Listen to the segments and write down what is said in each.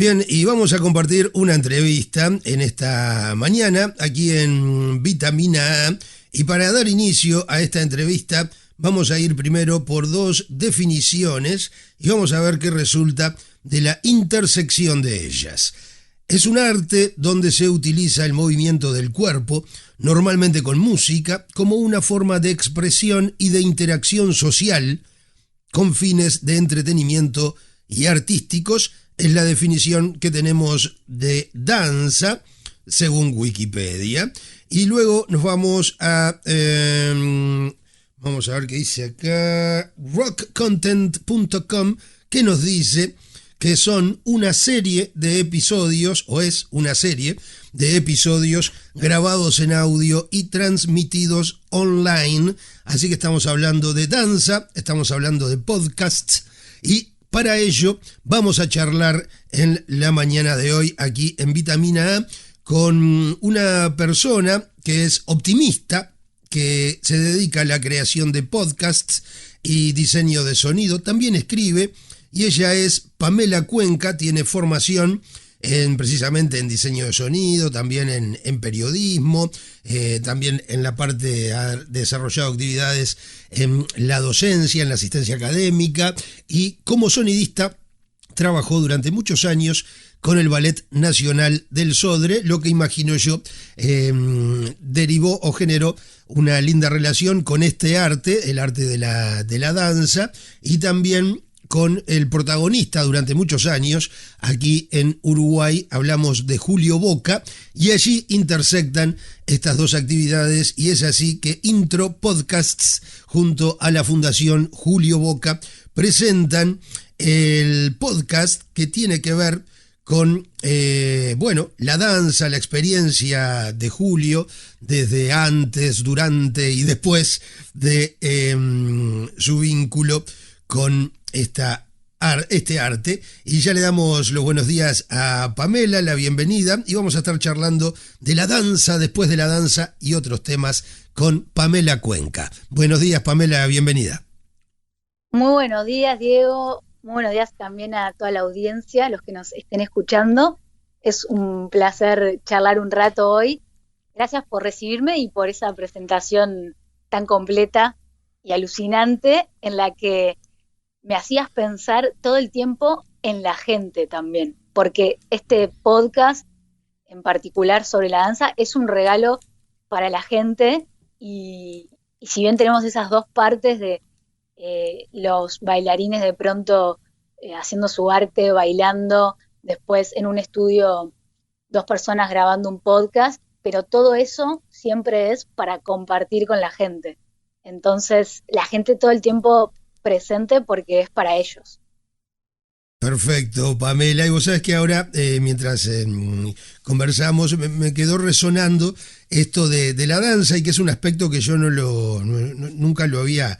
Bien, y vamos a compartir una entrevista en esta mañana aquí en Vitamina A. Y para dar inicio a esta entrevista vamos a ir primero por dos definiciones y vamos a ver qué resulta de la intersección de ellas. Es un arte donde se utiliza el movimiento del cuerpo, normalmente con música, como una forma de expresión y de interacción social con fines de entretenimiento y artísticos. Es la definición que tenemos de danza, según Wikipedia. Y luego nos vamos a ver qué dice acá, rockcontent.com, que nos dice que son una serie de episodios, o es una serie de episodios grabados en audio y transmitidos online. Así que estamos hablando de danza, estamos hablando de podcasts, y para ello vamos a charlar en la mañana de hoy aquí en Vitamina A con una persona que es optimista, que se dedica a la creación de podcasts y diseño de sonido. También escribe, y ella es Pamela Cuenca. Tiene formación precisamente en diseño de sonido, también en periodismo, también en la parte ha desarrollado actividades en la docencia, en la asistencia académica, y como sonidista trabajó durante muchos años con el Ballet Nacional del Sodre, lo que imagino yo derivó o generó una linda relación con este arte, el arte de la danza, y también con el protagonista durante muchos años aquí en Uruguay. Hablamos de Julio Boca, y allí intersectan estas dos actividades, y es así que Intro Podcasts junto a la Fundación Julio Boca presentan el podcast que tiene que ver con la danza, la experiencia de Julio desde antes, durante y después de su vínculo con este arte. Y ya le damos los buenos días a Pamela, la bienvenida, y vamos a estar charlando de la danza, después de la danza y otros temas con Pamela Cuenca. Buenos días, Pamela, bienvenida. Muy buenos días, Diego. Muy buenos días también a toda la audiencia, los que nos estén escuchando. Es un placer charlar un rato hoy. Gracias por recibirme y por esa presentación tan completa y alucinante, en la que me hacías pensar todo el tiempo en la gente también, porque este podcast en particular sobre la danza es un regalo para la gente, y si bien tenemos esas dos partes de los bailarines de pronto haciendo su arte, bailando, después en un estudio dos personas grabando un podcast, pero todo eso siempre es para compartir con la gente. Entonces la gente todo el tiempo presente porque es para ellos. Perfecto, Pamela. Y vos sabés que ahora, mientras conversamos, me quedó resonando esto de la danza, y que es un aspecto que yo nunca lo había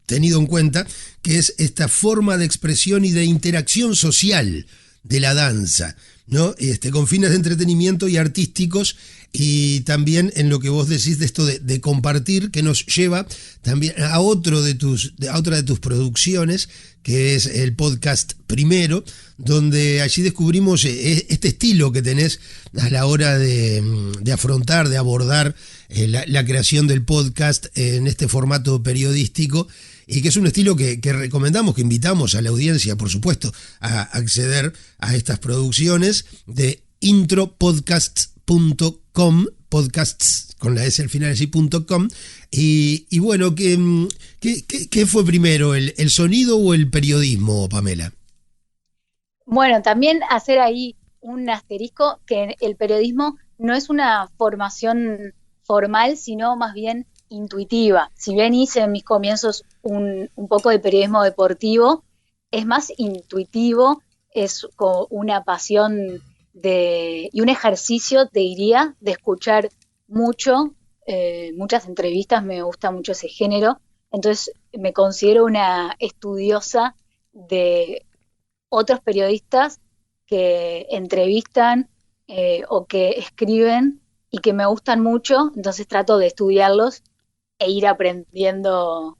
tenido en cuenta, que es esta forma de expresión y de interacción social de la danza, ¿no? Con fines de entretenimiento y artísticos, y también en lo que vos decís de esto de compartir, que nos lleva también a otra de tus producciones, que es el podcast Primero, donde allí descubrimos este estilo que tenés a la hora de afrontar, de abordar la creación del podcast en este formato periodístico, y que es un estilo que recomendamos, que invitamos a la audiencia, por supuesto, a acceder a estas producciones de intropodcasts.com, podcasts con la S al final, así, .com. Y bueno, ¿qué fue primero, el sonido o el periodismo, Pamela? Bueno, también hacer ahí un asterisco, que el periodismo no es una formación formal, sino más bien intuitiva. Si bien hice en mis comienzos un poco de periodismo deportivo, es más intuitivo, es como una pasión y un ejercicio, te diría, de escuchar muchas entrevistas. Me gusta mucho ese género, entonces me considero una estudiosa de otros periodistas que entrevistan o que escriben y que me gustan mucho, entonces trato de estudiarlos e ir aprendiendo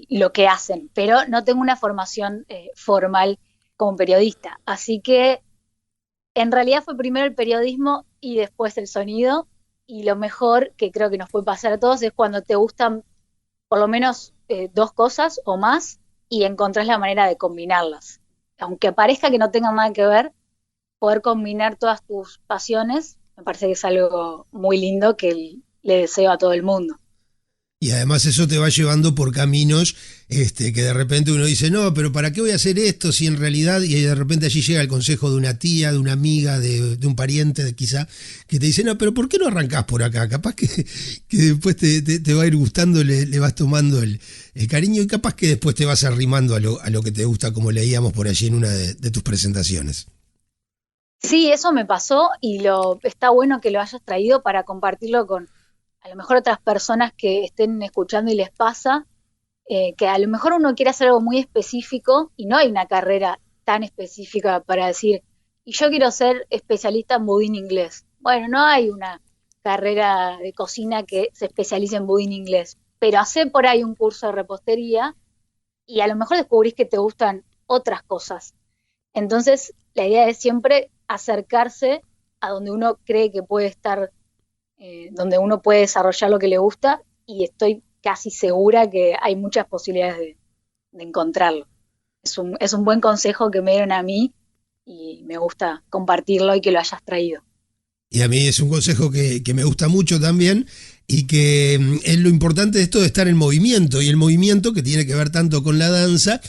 lo que hacen, pero no tengo una formación formal como periodista. Así que en realidad fue primero el periodismo y después el sonido. Y lo mejor que creo que nos puede pasar a todos es cuando te gustan por lo menos dos cosas o más y encontrás la manera de combinarlas. Aunque parezca que no tengan nada que ver, poder combinar todas tus pasiones me parece que es algo muy lindo que le deseo a todo el mundo. Y además eso te va llevando por caminos que de repente uno dice, no, pero ¿para qué voy a hacer esto si en realidad, y de repente allí llega el consejo de una tía, de una amiga, de un pariente quizá, que te dice, no, pero ¿por qué no arrancás por acá? Capaz que después te va a ir gustando, le vas tomando el cariño y capaz que después te vas arrimando a lo que te gusta, como leíamos por allí en una de tus presentaciones. Sí, eso me pasó y está bueno que lo hayas traído para compartirlo con a lo mejor otras personas que estén escuchando y les pasa, que a lo mejor uno quiere hacer algo muy específico y no hay una carrera tan específica para decir, y yo quiero ser especialista en budín inglés. Bueno, no hay una carrera de cocina que se especialice en budín inglés, pero hace por ahí un curso de repostería y a lo mejor descubrís que te gustan otras cosas. Entonces, la idea es siempre acercarse a donde uno cree que puede estar, donde uno puede desarrollar lo que le gusta y estoy casi segura que hay muchas posibilidades de encontrarlo. Es un buen consejo que me dieron a mí y me gusta compartirlo y que lo hayas traído. Y a mí es un consejo que me gusta mucho también y que es lo importante de esto de estar en movimiento y el movimiento que tiene que ver tanto con la danza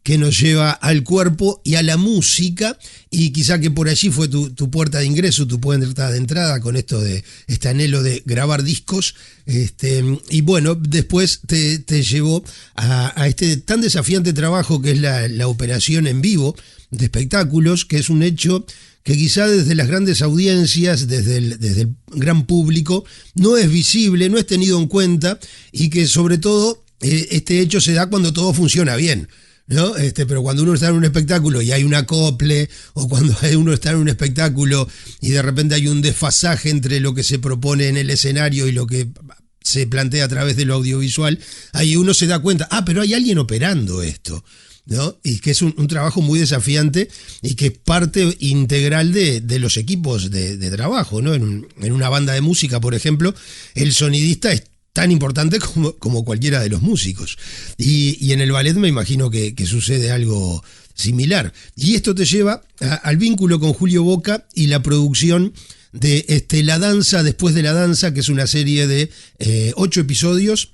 que nos lleva al cuerpo y a la música y quizá que por allí fue tu puerta de ingreso, tu puerta de entrada con esto de este anhelo de grabar discos y bueno, después te llevó a este tan desafiante trabajo que es la operación en vivo de espectáculos, que es un hecho que quizá desde las grandes audiencias, desde el gran público, no es visible, no es tenido en cuenta y que sobre todo este hecho se da cuando todo funciona bien, ¿no? Pero cuando uno está en un espectáculo y hay un acople, o cuando uno está en un espectáculo y de repente hay un desfasaje entre lo que se propone en el escenario y lo que se plantea a través de lo audiovisual, ahí uno se da cuenta, pero hay alguien operando esto, ¿no? Y que es un trabajo muy desafiante y que es parte integral de los equipos de trabajo, ¿no? En una banda de música, por ejemplo, el sonidista es tan importante como cualquiera de los músicos. Y en el ballet me imagino que sucede algo similar. Y esto te lleva al vínculo con Julio Boca y la producción de La Danza Después de la Danza, que es una serie de 8 episodios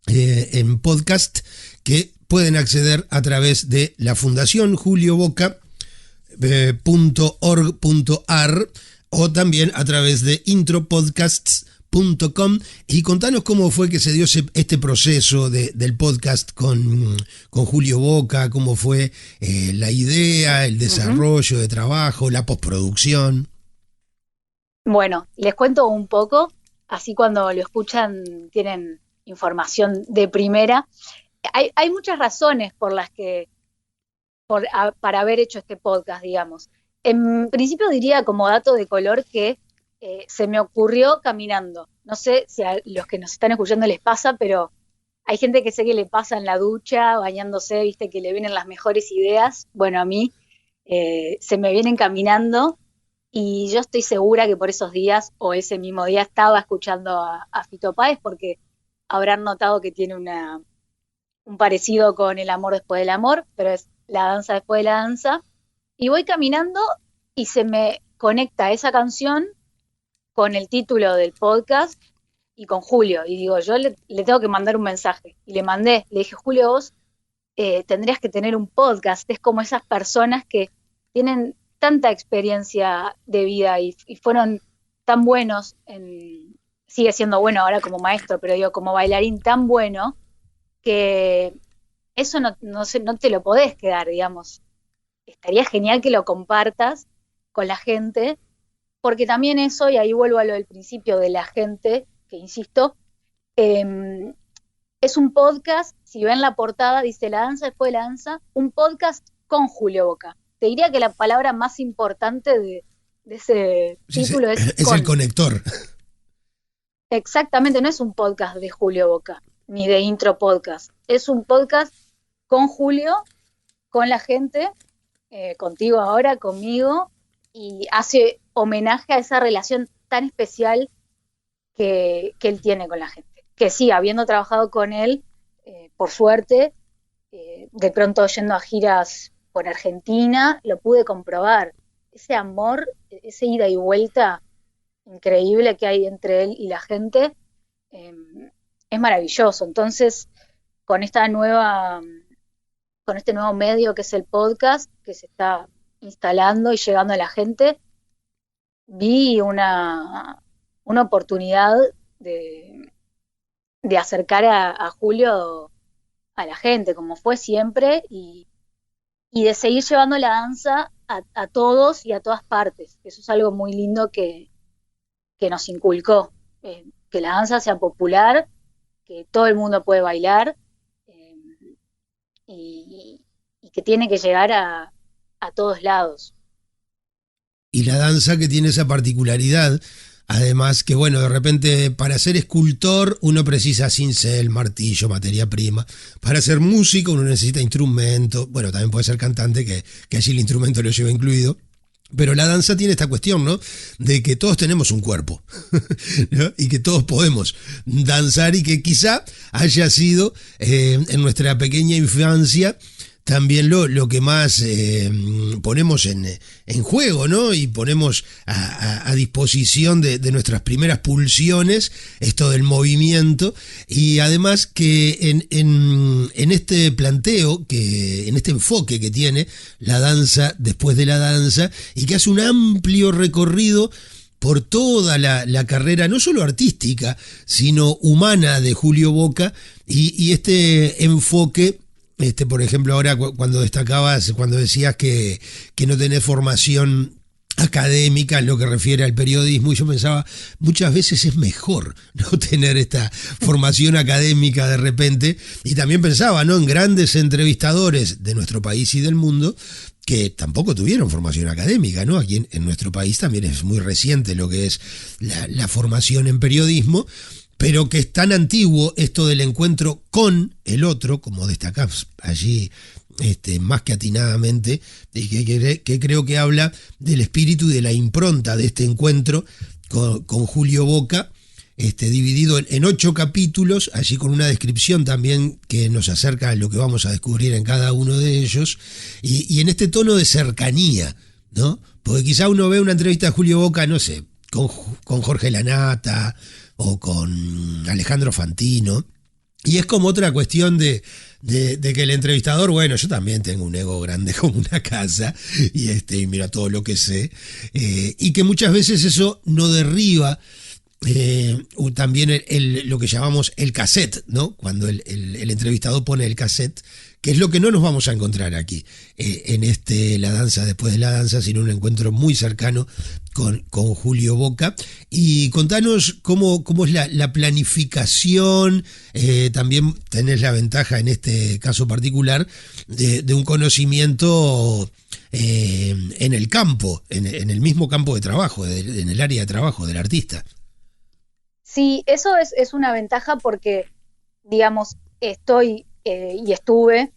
en podcast que pueden acceder a través de la Fundación Julio Boca.org.ar o también a través de intropodcasts.com. Y contanos cómo fue que se dio este proceso del podcast con Julio Boca, cómo fue la idea, el desarrollo de trabajo, la postproducción. Bueno, les cuento un poco, así cuando lo escuchan tienen información de primera. Hay muchas razones por las que, para haber hecho este podcast, digamos. En principio diría como dato de color que se me ocurrió caminando. No sé si a los que nos están escuchando les pasa, pero hay gente que sé que le pasa en la ducha, bañándose, viste, que le vienen las mejores ideas. Bueno, a mí se me vienen caminando y yo estoy segura que por esos días o ese mismo día estaba escuchando a Fito Páez porque habrán notado que tiene un parecido con El amor después del amor, pero es La danza después de la danza. Y voy caminando y se me conecta esa canción con el título del podcast y con Julio. Y digo, yo le tengo que mandar un mensaje. Y le mandé, le dije, Julio, vos tendrías que tener un podcast. Es como esas personas que tienen tanta experiencia de vida y fueron tan buenos, sigue siendo bueno ahora como maestro, pero digo, como bailarín tan bueno, que eso no te lo podés quedar, digamos. Estaría genial que lo compartas con la gente, porque también eso, y ahí vuelvo a lo del principio de la gente, que insisto, es un podcast, si ven la portada, dice La danza después de la danza, un podcast con Julio Boca. Te diría que la palabra más importante de ese título es con. El conector. Exactamente, no es un podcast de Julio Boca, ni de intro podcast. Es un podcast con Julio con la gente, contigo ahora, conmigo, y hace homenaje a esa relación tan especial que él tiene con la gente. Que sí, habiendo trabajado con él, por suerte, de pronto yendo a giras por Argentina, lo pude comprobar. Ese amor, ese ida y vuelta increíble que hay entre él y la gente, eh, es maravilloso. Entonces, con esta nueva, con este nuevo medio que es el podcast, que se está instalando y llegando a la gente, vi una oportunidad de, de acercar a Julio a la gente, como fue siempre, y de seguir llevando la danza a todos y a todas partes. Eso es algo muy lindo que nos inculcó, que la danza sea popular, que todo el mundo puede bailar, eh, y que tiene que llegar a todos lados. Y la danza que tiene esa particularidad, además que bueno, de repente para ser escultor uno precisa cincel, martillo, materia prima. Para ser músico uno necesita instrumento, bueno, también puede ser cantante, que allí el instrumento lo lleva incluido. Pero la danza tiene esta cuestión, ¿no? De que todos tenemos un cuerpo, ¿no? Y que todos podemos danzar y que quizá haya sido en nuestra pequeña infancia también lo que más ponemos en juego, ¿no? Y ponemos a disposición de nuestras primeras pulsiones, esto del movimiento, y además que en este planteo, en este enfoque que tiene la danza después de la danza, y que hace un amplio recorrido por toda la carrera, no solo artística, sino humana de Julio Boca, y este enfoque. Por ejemplo, ahora cuando destacabas, cuando decías que no tenés formación académica en lo que refiere al periodismo, y yo pensaba, muchas veces es mejor no tener esta formación académica de repente, y también pensaba, ¿no?, en grandes entrevistadores de nuestro país y del mundo que tampoco tuvieron formación académica, ¿no? Aquí en nuestro país también es muy reciente lo que es la formación en periodismo, pero que es tan antiguo esto del encuentro con el otro, como destacás allí más que atinadamente, y que creo que habla del espíritu y de la impronta de este encuentro con Julio Boca, dividido en 8 capítulos, allí con una descripción también que nos acerca a lo que vamos a descubrir en cada uno de ellos, y en este tono de cercanía, ¿no? Porque quizá uno ve una entrevista de Julio Boca, no sé, con Jorge Lanata o con Alejandro Fantino, y es como otra cuestión de que el entrevistador, bueno, yo también tengo un ego grande como una casa, y mira todo lo que sé, y que muchas veces eso no derriba también lo que llamamos el cassette, ¿no? Cuando el entrevistador pone el cassette, que es lo que no nos vamos a encontrar aquí, en La danza después de la danza, sino un encuentro muy cercano con Julio Boca. Y contanos cómo es la planificación, también tenés la ventaja en este caso particular de un conocimiento en el campo, en el mismo campo de trabajo, en el área de trabajo del artista. Sí, eso es una ventaja porque, digamos, estoy y estuve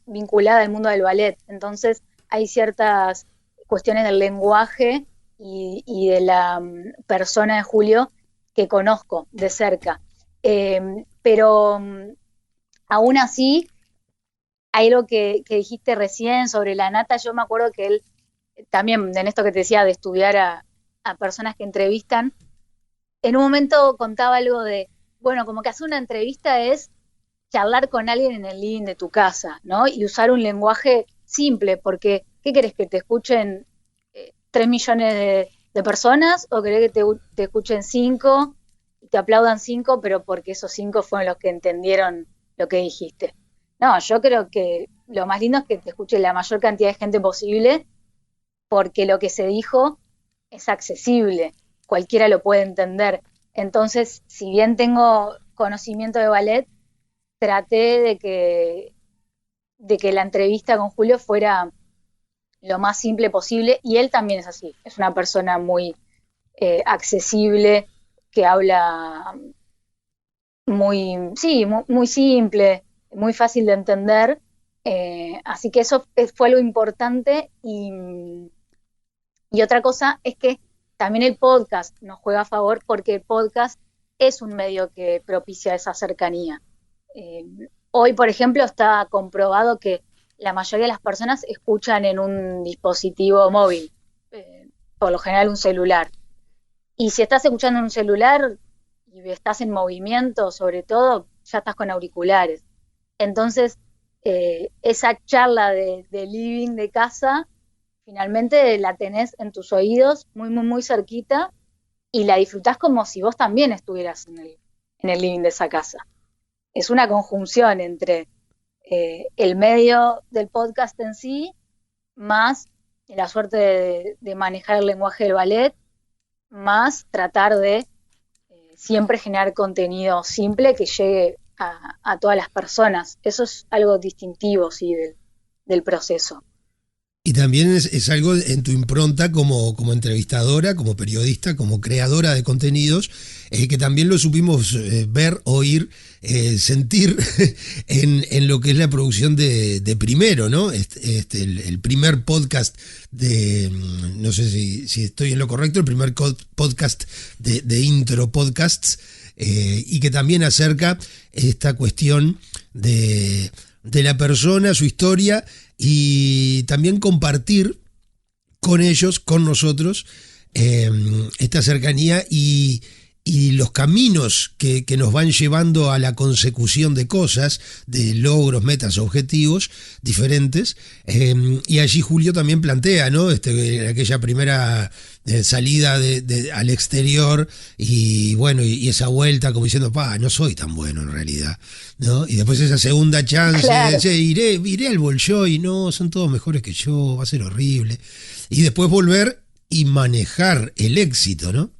vinculada al mundo del ballet, entonces hay ciertas cuestiones del lenguaje y de la persona de Julio que conozco de cerca. Pero aún así, hay algo que dijiste recién sobre la nata. Yo me acuerdo que él, también en esto que te decía de estudiar a personas que entrevistan, en un momento contaba algo de, bueno, como que hacer una entrevista es charlar con alguien en el living de tu casa, ¿no? Y usar un lenguaje simple, porque ¿qué querés, que te escuchen 3 millones de personas, o querés que te escuchen 5 y te aplaudan 5, pero porque esos 5 fueron los que entendieron lo que dijiste? No, yo creo que lo más lindo es que te escuche la mayor cantidad de gente posible, porque lo que se dijo es accesible, cualquiera lo puede entender. Entonces, si bien tengo conocimiento de ballet, traté de que la entrevista con Julio fuera lo más simple posible, y él también es así, es una persona muy accesible, que habla muy, sí, muy, muy simple, muy fácil de entender, Así que eso fue algo importante y otra cosa es que también el podcast nos juega a favor porque el podcast es un medio que propicia esa cercanía. Eh, Hoy, por ejemplo, está comprobado que la mayoría de las personas escuchan en un dispositivo móvil, por lo general un celular. Y si estás escuchando en un celular y estás en movimiento, sobre todo, ya estás con auriculares. Entonces, esa charla de living de casa, finalmente la tenés en tus oídos, muy, muy, muy cerquita, y la disfrutás como si vos también estuvieras en el living de esa casa. Es una conjunción entre el medio del podcast en sí, más la suerte de manejar el lenguaje del ballet, más tratar de siempre generar contenido simple que llegue a todas las personas. Eso es algo distintivo, sí, del proceso. Y también es algo en tu impronta como entrevistadora, como periodista, como creadora de contenidos, que también lo supimos ver, oír, sentir en lo que es la producción de Primero, ¿no? El primer podcast no sé si estoy en lo correcto, el primer podcast de Intro Podcasts, y que también acerca esta cuestión de la persona, su historia, y también compartir con ellos, con nosotros, esta cercanía y los caminos que nos van llevando a la consecución de cosas, de logros, metas, objetivos diferentes. Y allí Julio también plantea, ¿no? Aquella primera salida al exterior y bueno, y esa vuelta como diciendo, no soy tan bueno en realidad, ¿no? Y después esa segunda chance, Claro. iré al Bolshoi, no, son todos mejores que yo, va a ser horrible. Y después volver y manejar el éxito, ¿no?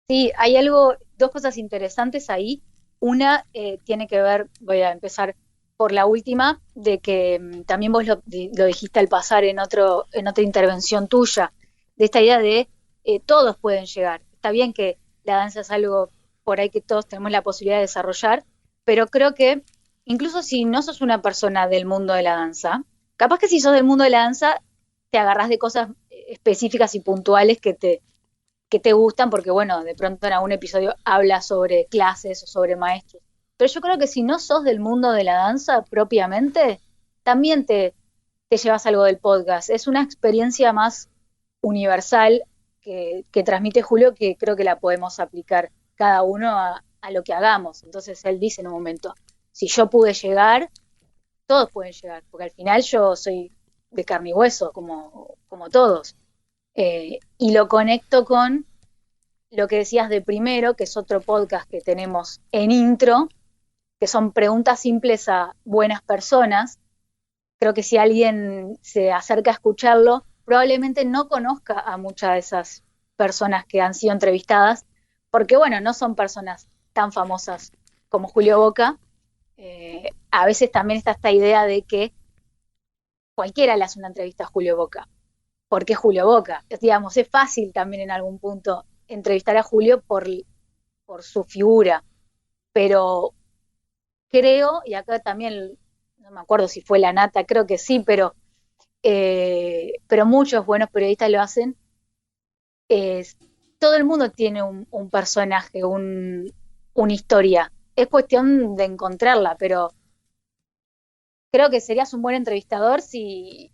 Sí, hay dos cosas interesantes ahí. Una tiene que ver, voy a empezar por la última, de que también vos lo dijiste al pasar en otra intervención tuya, de esta idea de todos pueden llegar. Está bien que la danza es algo por ahí que todos tenemos la posibilidad de desarrollar, pero creo que incluso si no sos una persona del mundo de la danza, capaz que si sos del mundo de la danza, te agarrás de cosas específicas y puntuales que te gustan, porque bueno, de pronto en algún episodio habla sobre clases o sobre maestros. Pero yo creo que si no sos del mundo de la danza propiamente, también te llevas algo del podcast. Es una experiencia más universal que transmite Julio, que creo que la podemos aplicar cada uno a lo que hagamos. Entonces él dice en un momento, si yo pude llegar, todos pueden llegar, porque al final yo soy de carne y hueso, como todos. Y lo conecto con lo que decías de Primero, que es otro podcast que tenemos en Intro, que son preguntas simples a buenas personas. Creo que si alguien se acerca a escucharlo, probablemente no conozca a muchas de esas personas que han sido entrevistadas, porque bueno, no son personas tan famosas como Julio Boca. A veces también está esta idea de que cualquiera le hace una entrevista a Julio Boca, porque Julio Boca. Digamos, es fácil también en algún punto entrevistar a Julio por su figura, pero creo, y acá también, no me acuerdo si fue La Nata, creo que sí, pero muchos buenos periodistas lo hacen. Es, Todo el mundo tiene un personaje, una historia. Es cuestión de encontrarla, pero creo que serías un buen entrevistador si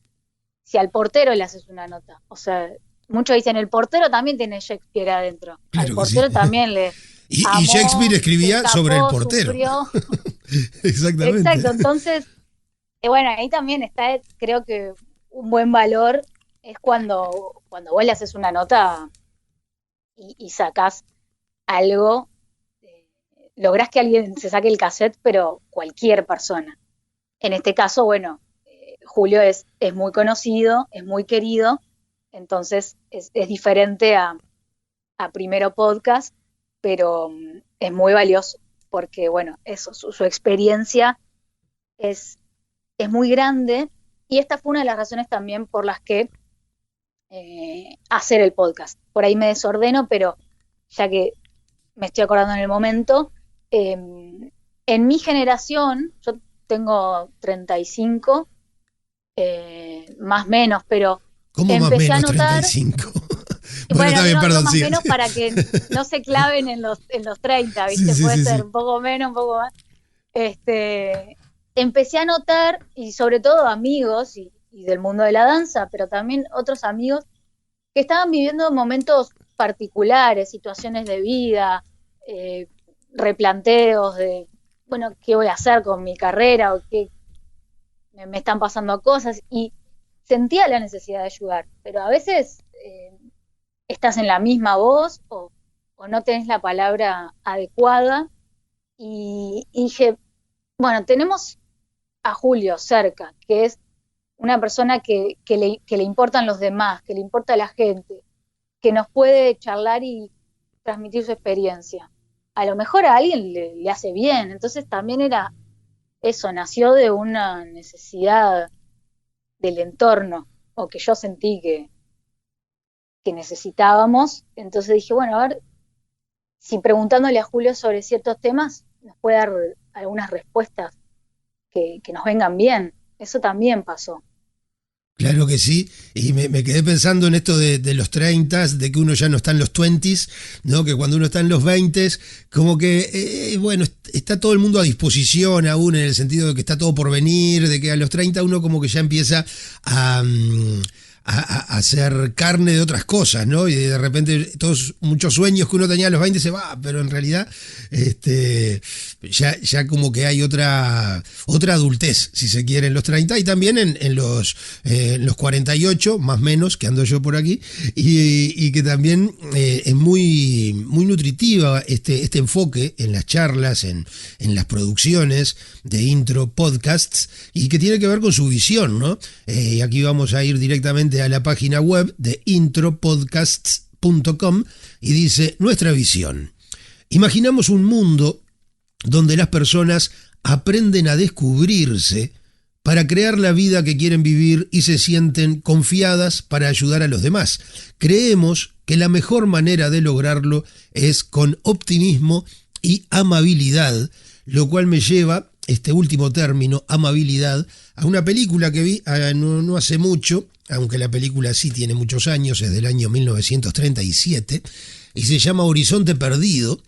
al portero le haces una nota. O sea, muchos dicen, el portero también tiene Shakespeare adentro. Al Claro que sí. portero también le Y Shakespeare amó, se escribía sobre el escapó, portero. sufrió. Exactamente. Exacto, entonces, bueno, ahí también está, creo que un buen valor es cuando vos le haces una nota y sacás algo, eh, lográs que alguien se saque el cassette, pero cualquier persona. En este caso, bueno, Julio es muy conocido, es muy querido, entonces es diferente a Primero Podcast, pero es muy valioso porque, bueno, eso, su experiencia es, es muy grande y esta fue una de las razones también por las que hacer el podcast. Por ahí me desordeno, pero ya que me estoy acordando en el momento, en mi generación, yo tengo 35, más o menos, pero ¿Cómo más o empecé a menos notar, 35? Bueno, bueno, está bien, digo perdón, más o sigue. menos para que no se claven en los 30, Sí, ¿viste? sí, Puede sí, ser sí. un poco menos, un poco más. Empecé a notar, y sobre todo amigos y del mundo de la danza, pero también otros amigos que estaban viviendo momentos particulares, situaciones de vida, eh, replanteos de, bueno, ¿qué voy a hacer con mi carrera? O qué me están pasando cosas, y sentía la necesidad de ayudar, pero a veces estás en la misma voz o no tenés la palabra adecuada, y dije, bueno, tenemos a Julio cerca, que es una persona que le importan los demás, que le importa a la gente, que nos puede charlar y transmitir su experiencia. A lo mejor a alguien le hace bien, entonces también era eso, nació de una necesidad del entorno, o que yo sentí que necesitábamos. Entonces dije, bueno, a ver, si preguntándole a Julio sobre ciertos temas nos puede dar algunas respuestas que nos vengan bien. Eso también pasó. Claro que sí, y me quedé pensando en esto de los 30, de que uno ya no está en los 20s, ¿no? Que cuando uno está en los 20s, como que, bueno, está todo el mundo a disposición aún, en el sentido de que está todo por venir, de que a los 30 uno como que ya empieza a hacer carne de otras cosas, ¿no? Y de repente todos muchos sueños que uno tenía a los 20 se va, pero en realidad ya como que hay otra adultez, si se quiere, en los 30 y también en los 48, más o menos, que ando yo por aquí, y que también es muy, muy nutritiva este enfoque en las charlas, en las producciones de intro podcasts, y que tiene que ver con su visión, ¿no? Y aquí vamos a ir directamente a la página web de intropodcasts.com y dice: nuestra visión. Imaginamos un mundo donde las personas aprenden a descubrirse para crear la vida que quieren vivir y se sienten confiadas para ayudar a los demás. Creemos que la mejor manera de lograrlo es con optimismo y amabilidad, lo cual me lleva, este último término, amabilidad, a una película que vi no hace mucho, aunque la película sí tiene muchos años, es del año 1937, y se llama Horizonte Perdido,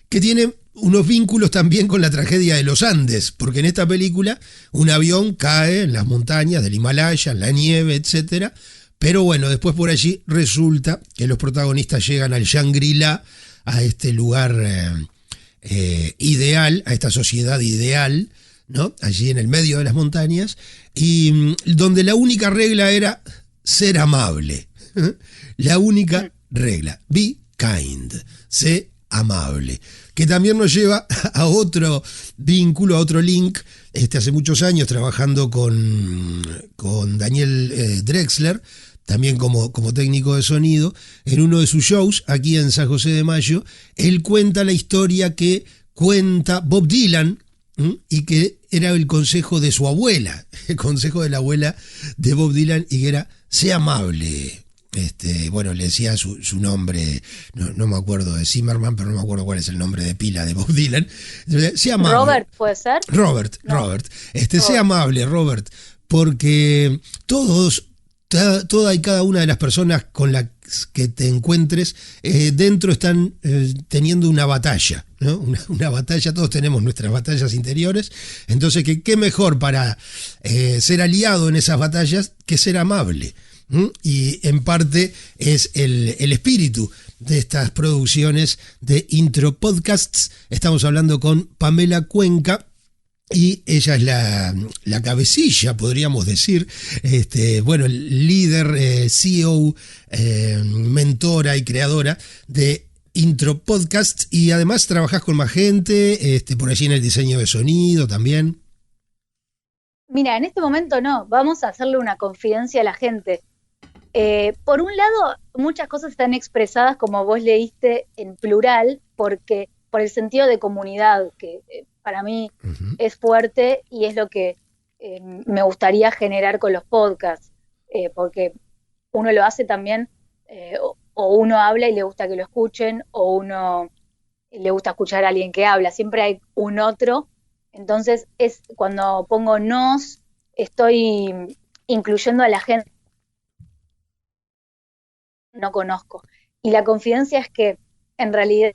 que tiene unos vínculos también con la tragedia de los Andes, porque en esta película un avión cae en las montañas del Himalaya, en la nieve, etcétera, pero bueno, después por allí resulta que los protagonistas llegan al Shangri-La, a este lugar ideal, a esta sociedad ideal, ¿no? Allí en el medio de las montañas, y donde la única regla era ser amable. La única regla, be kind, sé amable, que también nos lleva a otro vínculo, a otro link. Hace muchos años trabajando con Daniel Drexler, también como técnico de sonido, en uno de sus shows aquí en San José de Mayo, él cuenta la historia que cuenta Bob Dylan, y que era el consejo de su abuela, el consejo de la abuela de Bob Dylan, y que era: sé amable. Bueno, le decía su nombre, no me acuerdo de Zimmerman, pero no me acuerdo cuál es el nombre de pila de Bob Dylan. Sea amable. Robert, ¿puede ser? Robert. Sea amable, Robert, porque toda y cada una de las personas con las que te encuentres dentro están teniendo una batalla, ¿no? Una batalla, todos tenemos nuestras batallas interiores, entonces qué mejor para ser aliado en esas batallas que ser amable. Y en parte es el espíritu de estas producciones de Intro Podcasts. Estamos hablando con Pamela Cuenca, y ella es la cabecilla, podríamos decir, bueno, líder, CEO, mentora y creadora de Intro Podcasts, y además trabajás con más gente, por allí en el diseño de sonido también. Mira, en este momento no, vamos a hacerle una confidencia a la gente. Por un lado, muchas cosas están expresadas, como vos leíste, en plural, porque por el sentido de comunidad, que para mí es fuerte y es lo que me gustaría generar con los podcasts, porque uno lo hace también, o uno habla y le gusta que lo escuchen, o uno le gusta escuchar a alguien que habla. Siempre hay un otro Entonces, es cuando pongo nos, estoy incluyendo a la gente que no conozco. Y la confidencia es que en realidad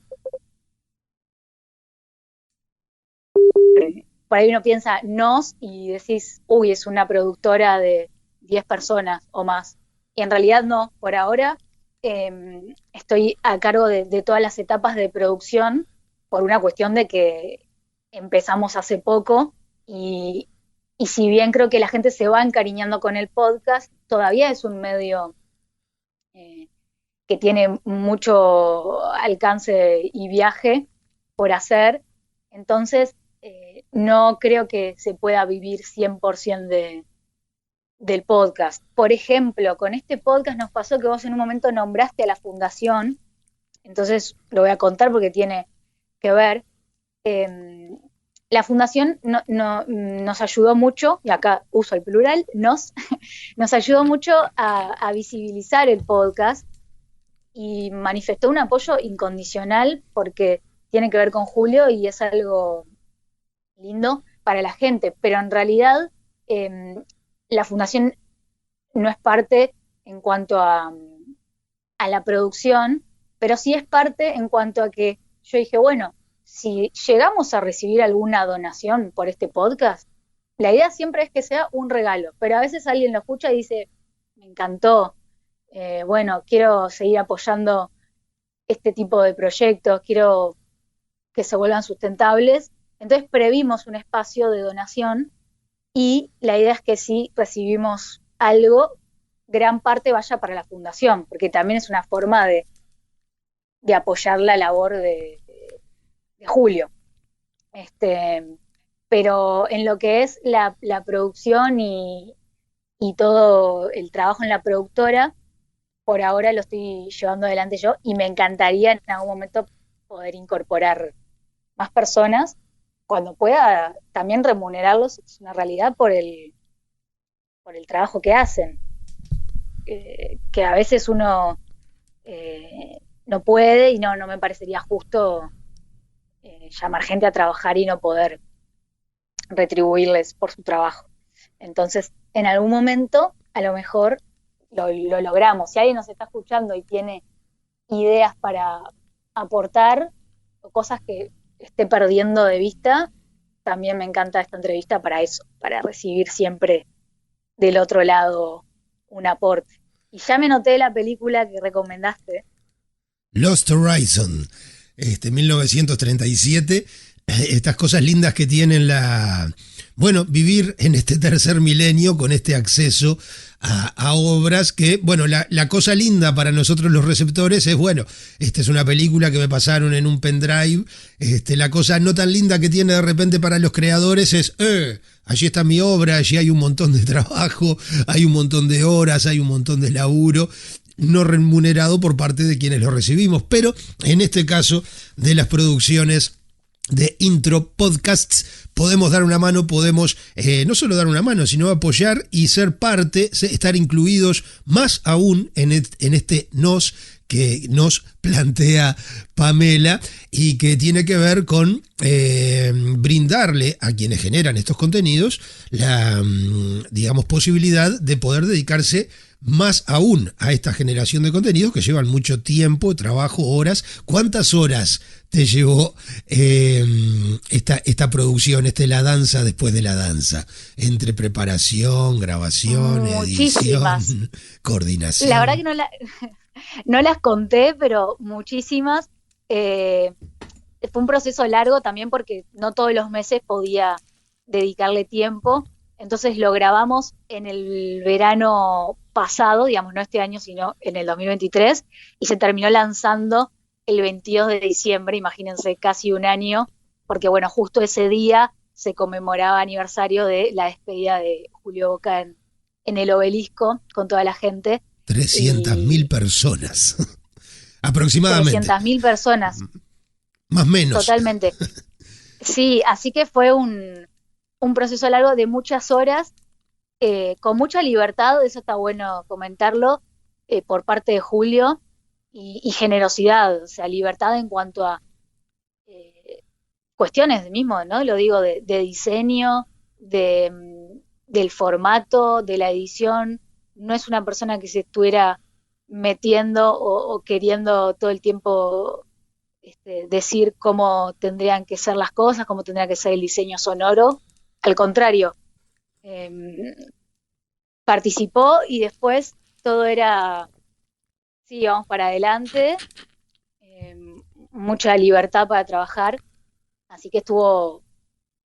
por ahí uno piensa nos y decís, uy, es una productora de 10 personas o más. Y en realidad no, por ahora estoy a cargo de todas las etapas de producción por una cuestión de que empezamos hace poco y, y si bien creo que la gente se va encariñando con el podcast, todavía es un medio eh, que tiene mucho alcance y viaje por hacer. Entonces, no creo que se pueda vivir 100% del podcast. Por ejemplo, con este podcast nos pasó que vos en un momento nombraste a la fundación, entonces lo voy a contar porque tiene que ver. Eh, la fundación nos ayudó mucho, y acá uso el plural, nos ayudó mucho a visibilizar el podcast y manifestó un apoyo incondicional porque tiene que ver con Julio y es algo lindo para la gente, pero en realidad eh, la fundación no es parte en cuanto a la producción, pero sí es parte en cuanto a que yo dije, bueno, si llegamos a recibir alguna donación por este podcast, la idea siempre es que sea un regalo, pero a veces alguien lo escucha y dice, me encantó, bueno, quiero seguir apoyando este tipo de proyectos, quiero que se vuelvan sustentables. Entonces previmos un espacio de donación y la idea es que si recibimos algo, gran parte vaya para la fundación, porque también es una forma de apoyar la labor de Julio. Este, pero en lo que es la producción y todo el trabajo en la productora, por ahora lo estoy llevando adelante yo y me encantaría en algún momento poder incorporar más personas cuando pueda también remunerarlos, es una realidad por el trabajo que hacen, que a veces uno no puede y no me parecería justo llamar gente a trabajar y no poder retribuirles por su trabajo. Entonces, en algún momento, a lo mejor lo logramos. Si alguien nos está escuchando y tiene ideas para aportar o cosas que esté perdiendo de vista, también me encanta esta entrevista para eso, para recibir siempre del otro lado un aporte. Y ya me noté la película que recomendaste. Lost Horizon, 1937, estas cosas lindas que tienen bueno, vivir en este tercer milenio con este acceso a obras que, bueno, la cosa linda para nosotros los receptores es, bueno, esta es una película que me pasaron en un pendrive, la cosa no tan linda que tiene de repente para los creadores es, allí está mi obra, allí hay un montón de trabajo, hay un montón de horas, hay un montón de laburo, no remunerado por parte de quienes lo recibimos, pero en este caso de las producciones de Intro Podcasts podemos dar una mano, podemos no solo dar una mano, sino apoyar y ser parte, estar incluidos más aún en este nos que nos plantea Pamela y que tiene que ver con brindarle a quienes generan estos contenidos la, digamos, posibilidad de poder dedicarse más aún a esta generación de contenidos que llevan mucho tiempo, trabajo, horas. ¿Cuántas horas te llevó esta producción, la danza después de la danza? Entre preparación, grabación, Muchísimas. edición, coordinación. La verdad que no las conté, pero muchísimas. Fue un proceso largo también porque no todos los meses podía dedicarle tiempo. Entonces lo grabamos en el verano pasado, digamos, no este año, sino en el 2023, y se terminó lanzando el 22 de diciembre, imagínense, casi un año, porque bueno, justo ese día se conmemoraba aniversario de la despedida de Julio Boca en el Obelisco con toda la gente. 300.000 personas, aproximadamente. 300.000 personas. Más o menos. Totalmente. Sí, así que fue un proceso largo de muchas horas, con mucha libertad, eso está bueno comentarlo, por parte de Julio, y generosidad, o sea, libertad en cuanto a cuestiones mismo, ¿no? Lo digo de diseño, del formato, de la edición. No es una persona que se estuviera metiendo o queriendo todo el tiempo decir cómo tendrían que ser las cosas, cómo tendría que ser el diseño sonoro. Al contrario, eh, participó y después todo era, sí, vamos para adelante, eh, mucha libertad para trabajar, así que estuvo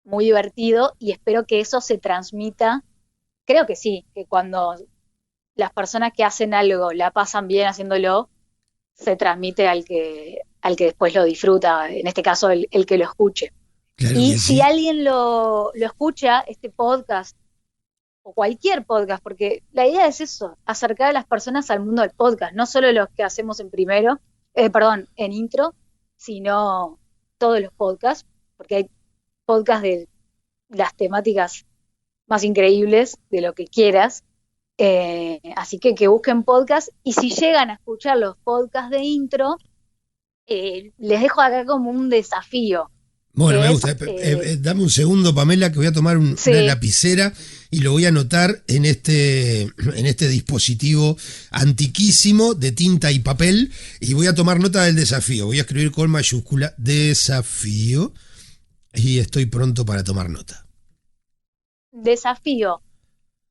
muy divertido y espero que eso se transmita. Creo que sí, que cuando las personas que hacen algo la pasan bien haciéndolo, se transmite al que después lo disfruta, en este caso el que lo escuche. Claro Y que si sí. alguien lo escucha, este podcast, o cualquier podcast, porque la idea es eso, acercar a las personas al mundo del podcast, no solo los que hacemos en primero, perdón, en intro, sino todos los podcasts, porque hay podcasts de las temáticas más increíbles, de lo que quieras. Así que busquen podcast y si llegan a escuchar los podcasts de intro, les dejo acá como un desafío, Bueno, me que gusta. es, Dame un segundo, Pamela, que voy a tomar una sí, lapicera y lo voy a anotar en este dispositivo antiquísimo de tinta y papel y voy a tomar nota del desafío. Voy a escribir con mayúscula desafío y estoy pronto para tomar nota. desafío.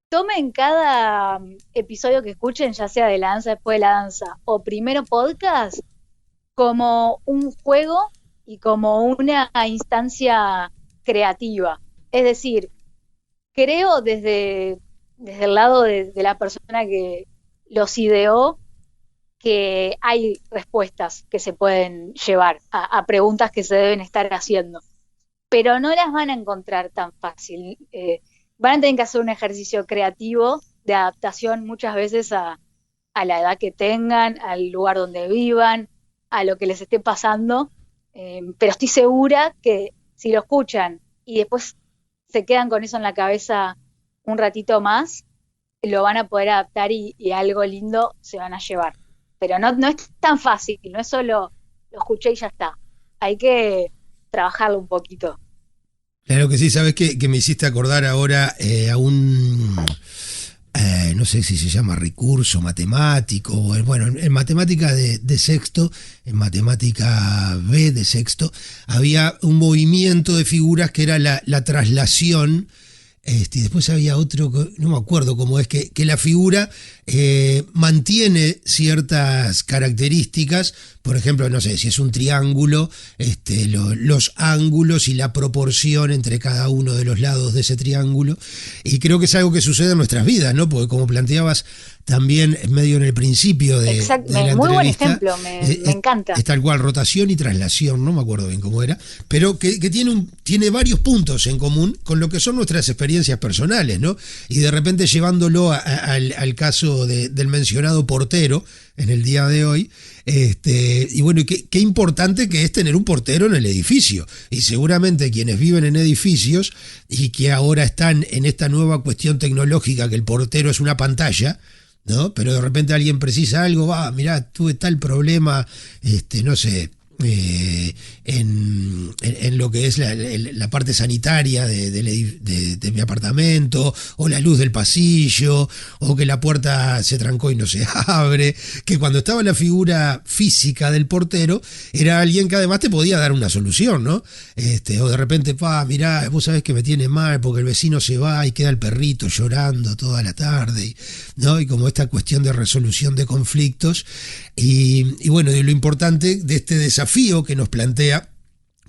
Tomen cada episodio que escuchen, ya sea de la danza, después de la danza, o primero podcast, como un juego y como una instancia creativa. Es decir, creo desde el lado de la persona que los ideó, que hay respuestas que se pueden llevar a preguntas que se deben estar haciendo, pero no las van a encontrar tan fácil. Van a tener que hacer un ejercicio creativo de adaptación muchas veces a la edad que tengan, al lugar donde vivan, a lo que les esté pasando, pero estoy segura que si lo escuchan y después se quedan con eso en la cabeza un ratito más, lo van a poder adaptar y algo lindo se van a llevar. Pero no es tan fácil, no es solo lo escuché y ya está. Hay que trabajarlo un poquito. Claro que sí, sabes que me hiciste acordar ahora a un, no sé si se llama recurso matemático, bueno, en matemática de sexto, en matemática B de sexto, había un movimiento de figuras que era la traslación. Y después había otro, no me acuerdo cómo es, que la figura mantiene ciertas características, por ejemplo, no sé, si es un triángulo, los ángulos y la proporción entre cada uno de los lados de ese triángulo, y creo que es algo que sucede en nuestras vidas, ¿no? Porque como planteabas también medio en el principio Exacto, de la muy buen entrevista, ejemplo, me encanta. es tal cual, rotación y traslación, no me acuerdo bien cómo era, pero que tiene varios puntos en común con lo que son nuestras experiencias personales, ¿no? Y de repente llevándolo al caso del mencionado portero en el día de hoy, y bueno, qué importante que es tener un portero en el edificio, y seguramente quienes viven en edificios y que ahora están en esta nueva cuestión tecnológica que el portero es una pantalla, ¿no? Pero de repente alguien precisa algo, mirá, tuve tal problema, no sé, en lo que es la parte sanitaria de mi apartamento, o la luz del pasillo, o que la puerta se trancó y no se abre, que cuando estaba la figura física del portero, era alguien que además te podía dar una solución, ¿no? O de repente, mirá, vos sabés que me tiene mal porque el vecino se va y queda el perrito llorando toda la tarde, ¿no? Y como esta cuestión de resolución de conflictos, y bueno, y lo importante de este desafío que nos plantea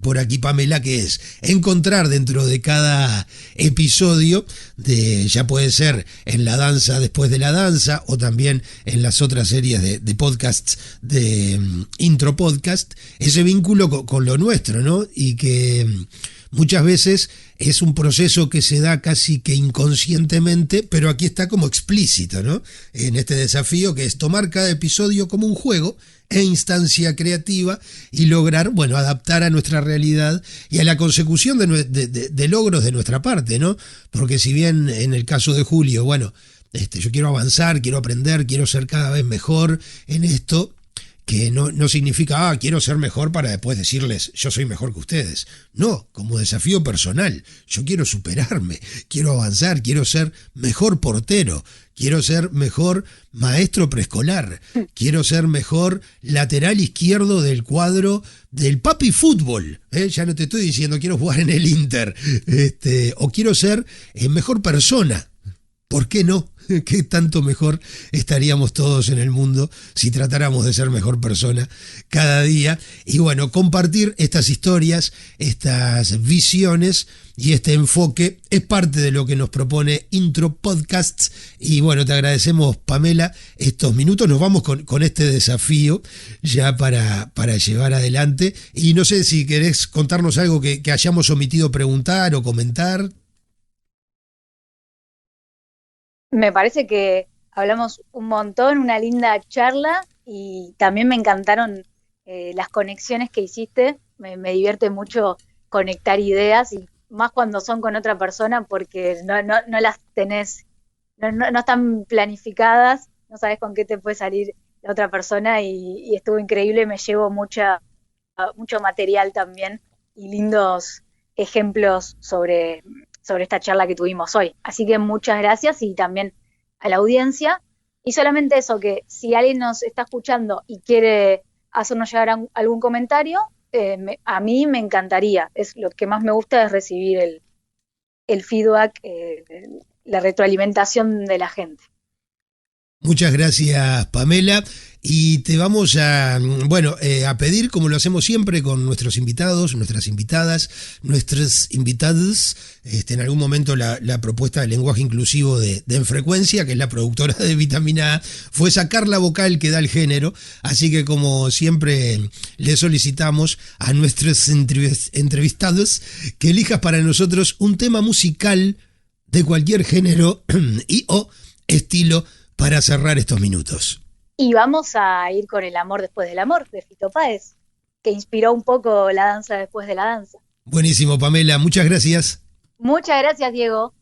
por aquí Pamela, que es encontrar dentro de cada episodio, ya puede ser en La Danza Después de la Danza, o también en las otras series de podcasts, de intro podcast, ese vínculo con lo nuestro, ¿no? Y que muchas veces es un proceso que se da casi que inconscientemente, pero aquí está como explícito, ¿no? En este desafío, que es tomar cada episodio como un juego e instancia creativa y lograr, bueno, adaptar a nuestra realidad y a la consecución de logros de nuestra parte, ¿no? Porque si bien en el caso de Julio, bueno, yo quiero avanzar, quiero aprender, quiero ser cada vez mejor en esto, que no significa, quiero ser mejor para después decirles, yo soy mejor que ustedes. No, como desafío personal, yo quiero superarme, quiero avanzar, quiero ser mejor portero, quiero ser mejor maestro preescolar, quiero ser mejor lateral izquierdo del cuadro del papi fútbol. Ya no te estoy diciendo quiero jugar en el Inter, o quiero ser mejor persona. ¿Por qué no? ¿Qué tanto mejor estaríamos todos en el mundo si tratáramos de ser mejor persona cada día? Y bueno, compartir estas historias, estas visiones y este enfoque es parte de lo que nos propone Intro Podcasts. Y bueno, te agradecemos, Pamela, estos minutos. Nos vamos con este desafío ya para llevar adelante. Y no sé si querés contarnos algo que hayamos omitido preguntar o comentar. Me parece que hablamos un montón, una linda charla y también me encantaron las conexiones que hiciste. Me divierte mucho conectar ideas y más cuando son con otra persona porque no las tenés, no están planificadas, no sabes con qué te puede salir la otra persona y estuvo increíble, me llevo mucho material también y lindos ejemplos sobre esta charla que tuvimos hoy. Así que muchas gracias y también a la audiencia. Y solamente eso, que si alguien nos está escuchando y quiere hacernos llegar algún comentario, a mí me encantaría. Es lo que más me gusta es recibir el feedback, la retroalimentación de la gente. Muchas gracias, Pamela. Y te vamos a pedir, como lo hacemos siempre con nuestros invitados, nuestras invitadas, nuestros invitados, en algún momento la propuesta del lenguaje inclusivo de En Frecuencia, que es la productora de Vitamina A, fue sacar la vocal que da el género. Así que, como siempre, le solicitamos a nuestros entrevistados que elijas para nosotros un tema musical de cualquier género y o estilo para cerrar estos minutos. Y vamos a ir con El amor después del amor, de Fito Páez, que inspiró un poco la danza después de la danza. Buenísimo, Pamela. Muchas gracias. Muchas gracias, Diego.